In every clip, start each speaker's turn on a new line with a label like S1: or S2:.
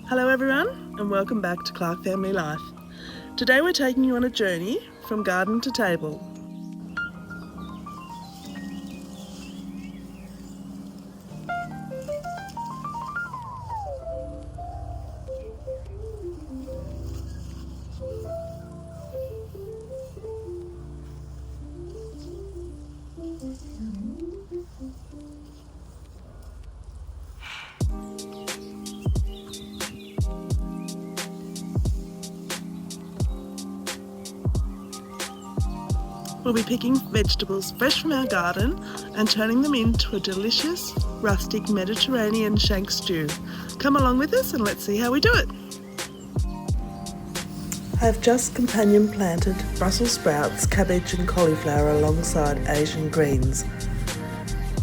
S1: Hello everyone and welcome back to Clark Family Life. Today we're taking you on a journey from garden to table. We'll be picking vegetables fresh from our garden and turning them into a delicious rustic Mediterranean shank stew. Come along with us and let's see how we do it. I have just companion planted Brussels sprouts, cabbage and cauliflower alongside Asian greens.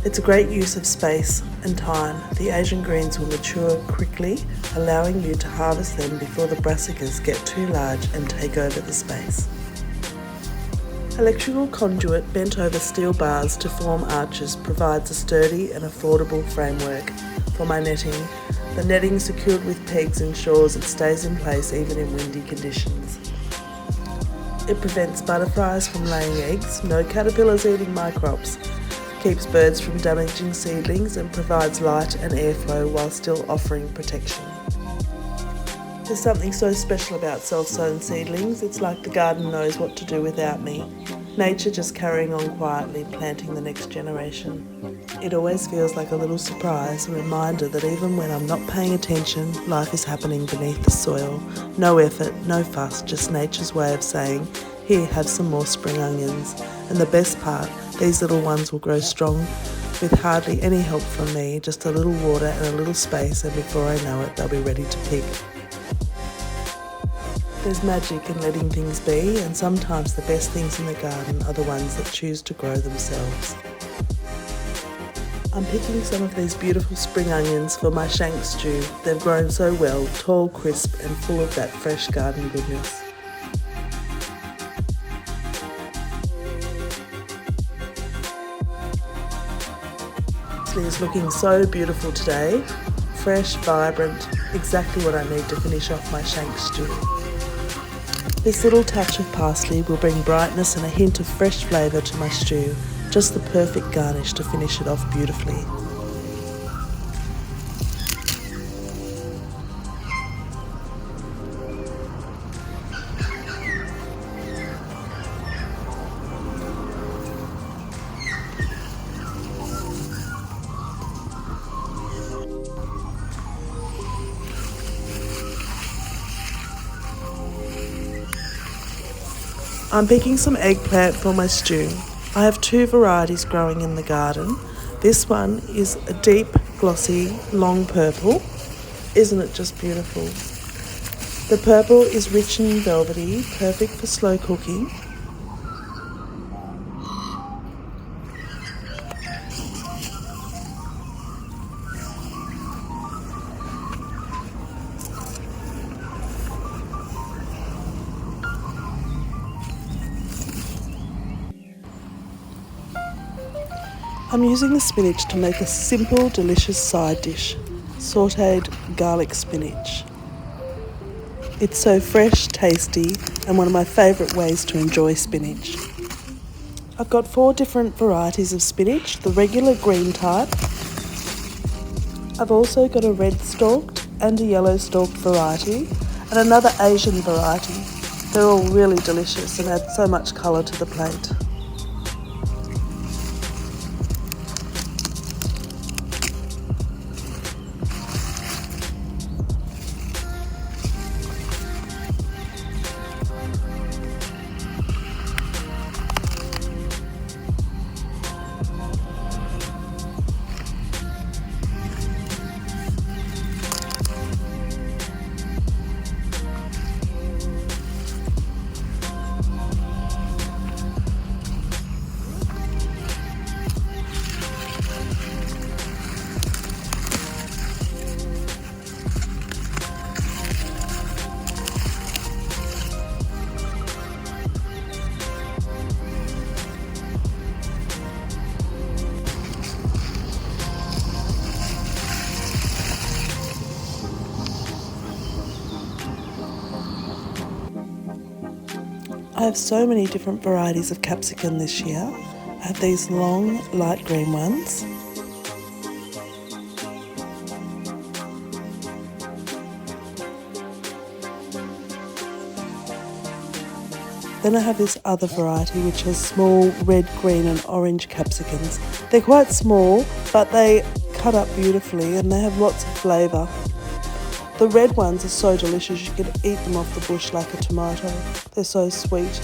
S1: It's a great use of space and time. The Asian greens will mature quickly, allowing you to harvest them before the brassicas get too large and take over the space. Electrical conduit bent over steel bars to form arches provides a sturdy and affordable framework for my netting. The netting secured with pegs ensures it stays in place even in windy conditions. It prevents butterflies from laying eggs, no caterpillars eating my crops, keeps birds from damaging seedlings and provides light and airflow while still offering protection. There's something so special about self-sown seedlings. It's like the garden knows what to do without me. Nature just carrying on quietly, planting the next generation. It always feels like a little surprise, a reminder that even when I'm not paying attention, life is happening beneath the soil. No effort, no fuss, just nature's way of saying, here, have some more spring onions. And the best part, these little ones will grow strong with hardly any help from me, just a little water and a little space, and before I know it, they'll be ready to pick. There's magic in letting things be, and sometimes the best things in the garden are the ones that choose to grow themselves. I'm picking some of these beautiful spring onions for my shank stew. They've grown so well, tall, crisp and full of that fresh garden goodness. Parsley is looking so beautiful today. Fresh, vibrant, exactly what I need to finish off my shank stew. This little touch of parsley will bring brightness and a hint of fresh flavour to my stew, just the perfect garnish to finish it off beautifully. I'm picking some eggplant for my stew. I have two varieties growing in the garden. This one is a deep, glossy, long purple. Isn't it just beautiful? The purple is rich and velvety, perfect for slow cooking. I'm using the spinach to make a simple, delicious side dish, sautéed garlic spinach. It's so fresh, tasty, and one of my favourite ways to enjoy spinach. I've got 4 different varieties of spinach, the regular green type. I've also got a red stalked and a yellow stalked variety, and another Asian variety. They're all really delicious and add so much colour to the plate. I have so many different varieties of capsicum this year. I have these long, light green ones. Then I have this other variety which has small red, green and orange capsicums. They're quite small, but they cut up beautifully and they have lots of flavour. The red ones are so delicious, you can eat them off the bush like a tomato. They're so sweet.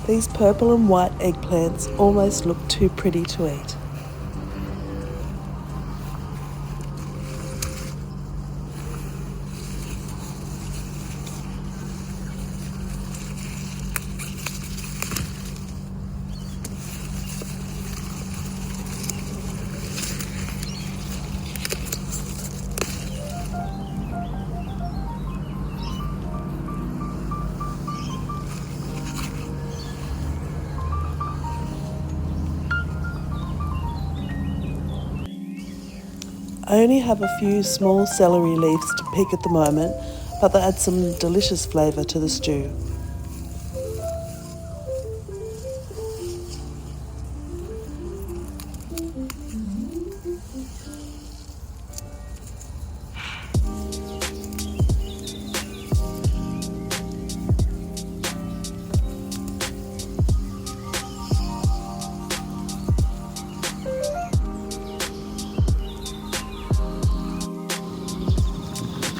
S1: These purple and white eggplants almost look too pretty to eat. I only have a few small celery leaves to pick at the moment, but they add some delicious flavour to the stew.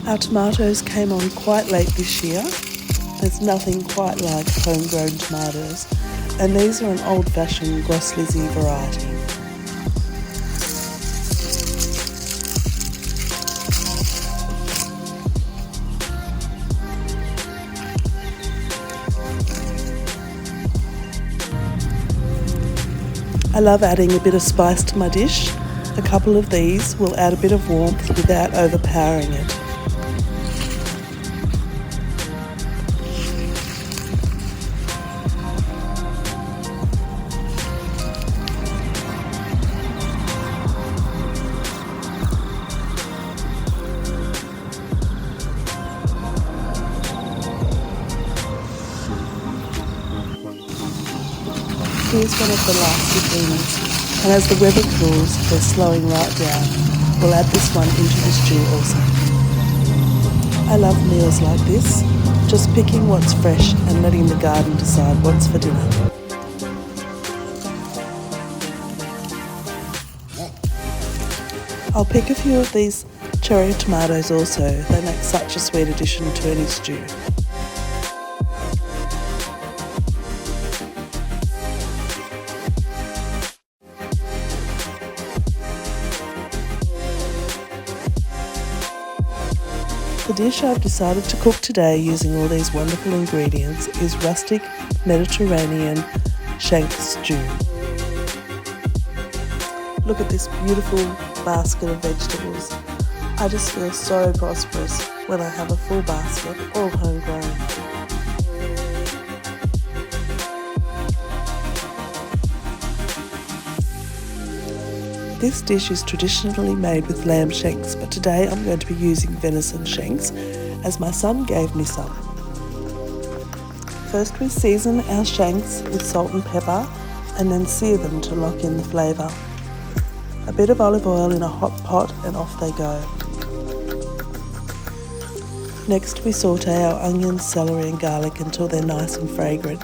S1: Our tomatoes came on quite late this year. There's nothing quite like homegrown tomatoes, and these are an old-fashioned Gros Lizzie variety. I love adding a bit of spice to my dish. A couple of these will add a bit of warmth without overpowering it. Here's one of the last ingredients, and as the weather cools, they're slowing right down. We'll add this one into the stew also. I love meals like this, just picking what's fresh and letting the garden decide what's for dinner. I'll pick a few of these cherry tomatoes also, they make such a sweet addition to any stew. The dish I've decided to cook today using all these wonderful ingredients is Rustic Mediterranean Shank Stew. Look at this beautiful basket of vegetables. I just feel so prosperous when I have a full basket, all homegrown. This dish is traditionally made with lamb shanks, but today I'm going to be using venison shanks as my son gave me some. First we season our shanks with salt and pepper and then sear them to lock in the flavour. A bit of olive oil in a hot pot and off they go. Next we saute our onions, celery and garlic until they're nice and fragrant.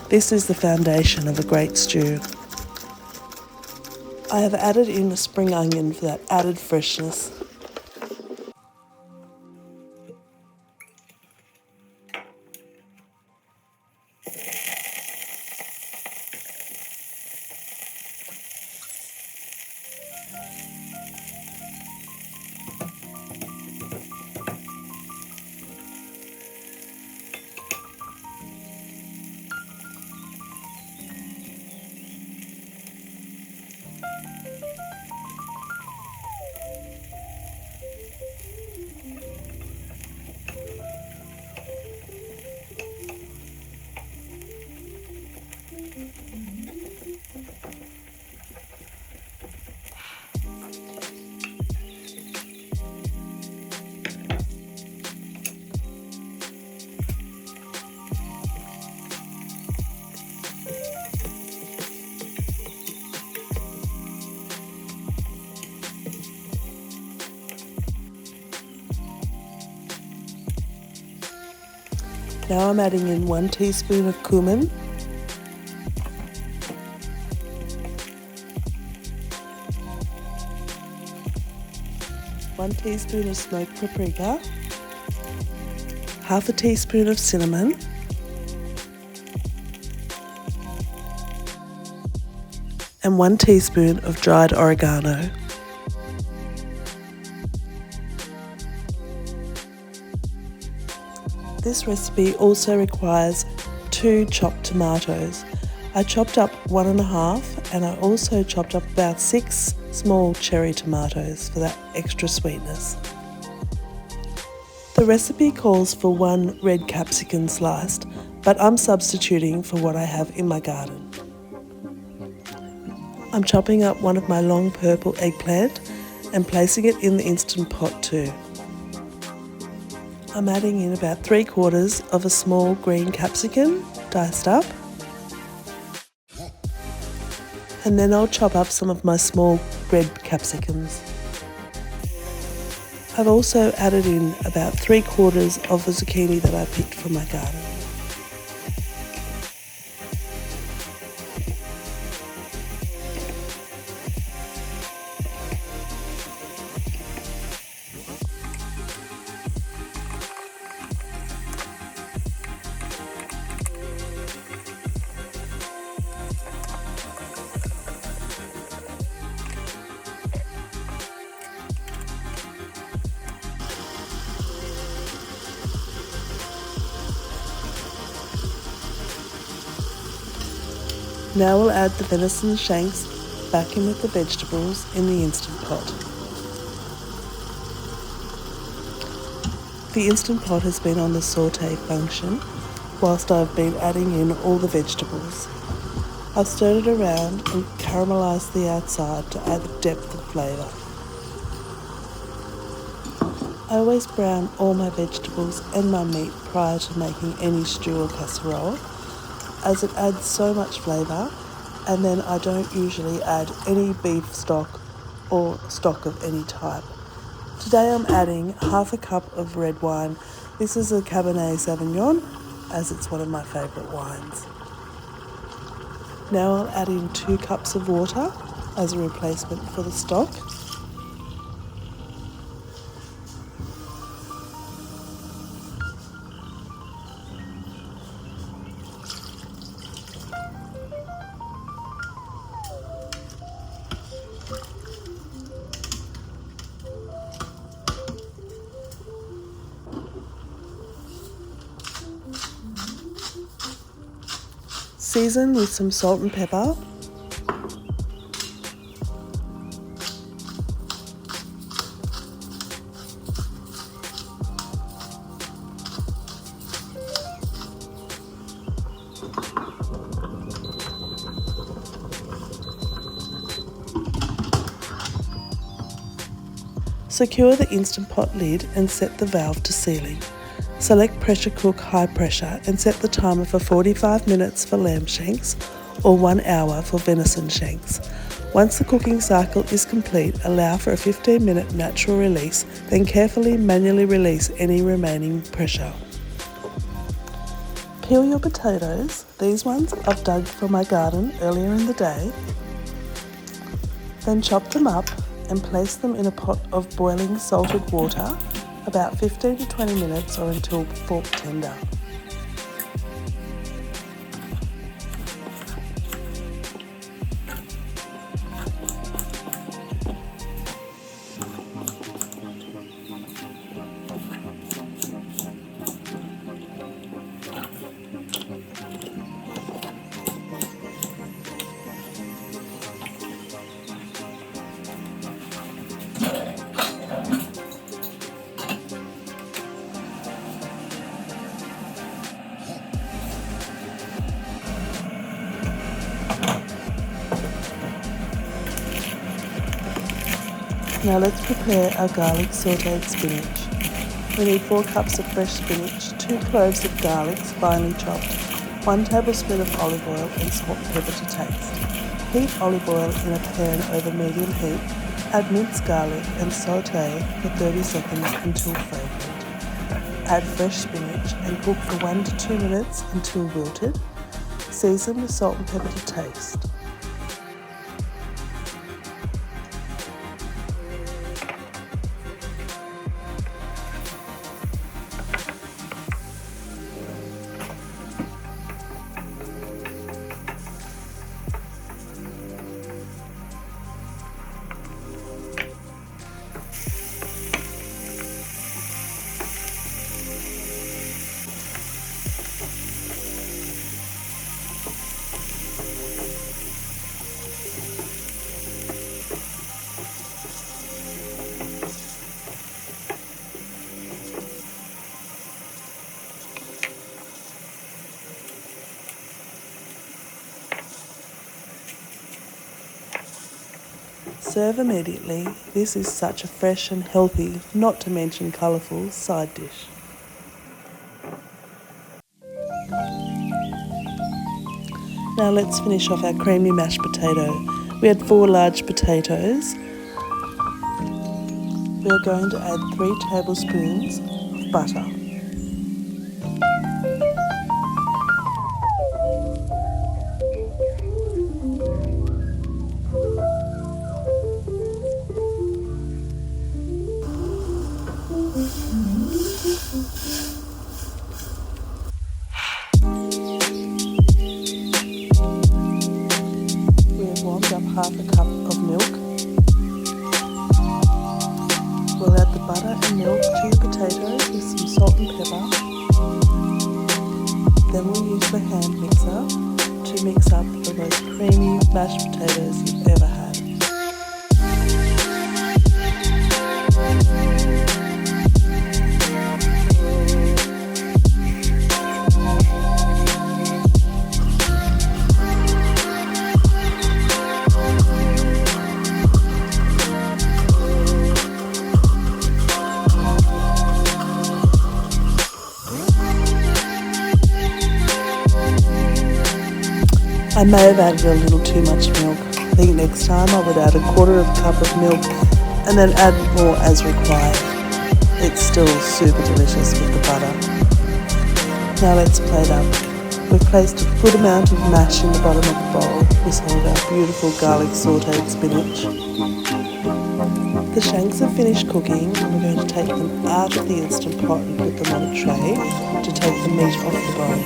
S1: This is the foundation of a great stew. I have added in a spring onion for that added freshness. Now I'm adding in 1 teaspoon of cumin, one teaspoon of smoked paprika, half a teaspoon of cinnamon, and 1 teaspoon of dried oregano. This recipe also requires 2 chopped tomatoes. I chopped up 1.5 and I also chopped up about 6 small cherry tomatoes for that extra sweetness. The recipe calls for 1 red capsicum sliced, but I'm substituting for what I have in my garden. I'm chopping up one of my long purple eggplant and placing it in the Instant Pot too. I'm adding in about 3/4 of a small green capsicum, diced up. And then I'll chop up some of my small red capsicums. I've also added in about 3/4 of the zucchini that I picked from my garden. Now we'll add the venison shanks back in with the vegetables in the Instant Pot. The Instant Pot has been on the sauté function whilst I've been adding in all the vegetables. I've stirred it around and caramelised the outside to add depth of flavour. I always brown all my vegetables and my meat prior to making any stew or casserole, as it adds so much flavour, and then I don't usually add any beef stock or stock of any type. Today I'm adding half a cup of red wine. This is a Cabernet Sauvignon, as it's one of my favourite wines. Now I'll add in 2 cups of water as a replacement for the stock. Season with some salt and pepper. Secure the Instant Pot lid and set the valve to sealing. Select pressure cook high pressure and set the timer for 45 minutes for lamb shanks or 1 hour for venison shanks. Once the cooking cycle is complete, allow for a 15-minute natural release, then carefully manually release any remaining pressure. Peel your potatoes. These ones I've dug from my garden earlier in the day. Then chop them up and place them in a pot of boiling salted water about 15 to 20 minutes or until fork tender. Now let's prepare our garlic sautéed spinach. We need 4 cups of fresh spinach, 2 cloves of garlic finely chopped, 1 tablespoon of olive oil and salt and pepper to taste. Heat olive oil in a pan over medium heat, add minced garlic and sauté for 30 seconds until fragrant. Add fresh spinach and cook for 1 to 2 minutes until wilted. Season with salt and pepper to taste. Serve immediately. This is such a fresh and healthy, not to mention colourful, side dish. Now let's finish off our creamy mashed potato. We had 4 large potatoes. We are going to add 3 tablespoons of butter. We have warmed up half a cup of milk. We'll add the butter and milk to the potatoes with some salt and pepper. Then we'll use the hand mixer to mix up the most creamy mashed potatoes you've ever had. I may have added a little too much milk. I think next time I would add a quarter of a cup of milk and then add more as required. It's still super delicious with the butter. Now let's plate up. We've placed a good amount of mash in the bottom of the bowl with some of our beautiful garlic sautéed spinach. The shanks have finished cooking and we're going to take them out of the Instant Pot and put them on a tray to take the meat off the bone.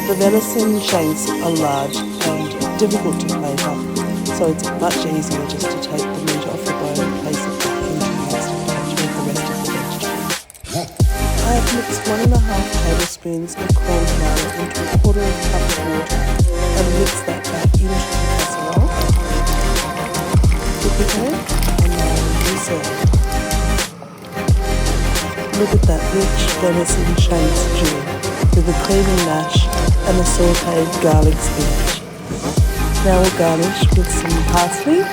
S1: The venison shanks are large and difficult to plate up, so it's much easier just to take the meat off the bone and place it back into the Instant Pot with the rest of the vegetables. I have mixed 1½ tablespoons of corn flour into a quarter of a cup of water and mixed that back into the casserole. Cook it in and now we serve. Look at that rich venison shank stew with the creamy mash and the sautéed garlic spinach. Now we'll garnish with some parsley.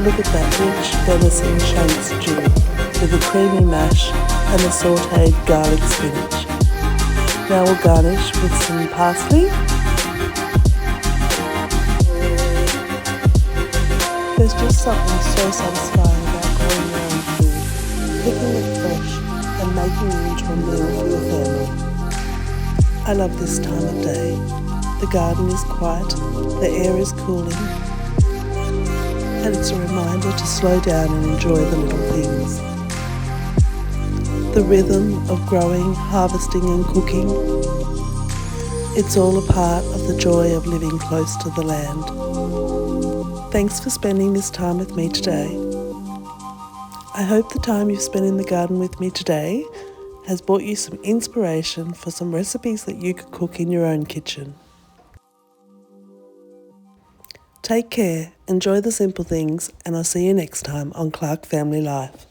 S1: Look at that rich venison shank stew with the creamy mash and the sautéed garlic spinach. Now we'll garnish with some parsley. There's just something so satisfying about growing your own food, picking it fresh and making it into a meal for your family. I love this time of day. The garden is quiet, the air is cooling, and it's a reminder to slow down and enjoy the little things. The rhythm of growing, harvesting and cooking, it's all a part of the joy of living close to the land. Thanks for spending this time with me today. I hope the time you've spent in the garden with me today has brought you some inspiration for some recipes that you could cook in your own kitchen. Take care, enjoy the simple things, and I'll see you next time on Clark Family Life.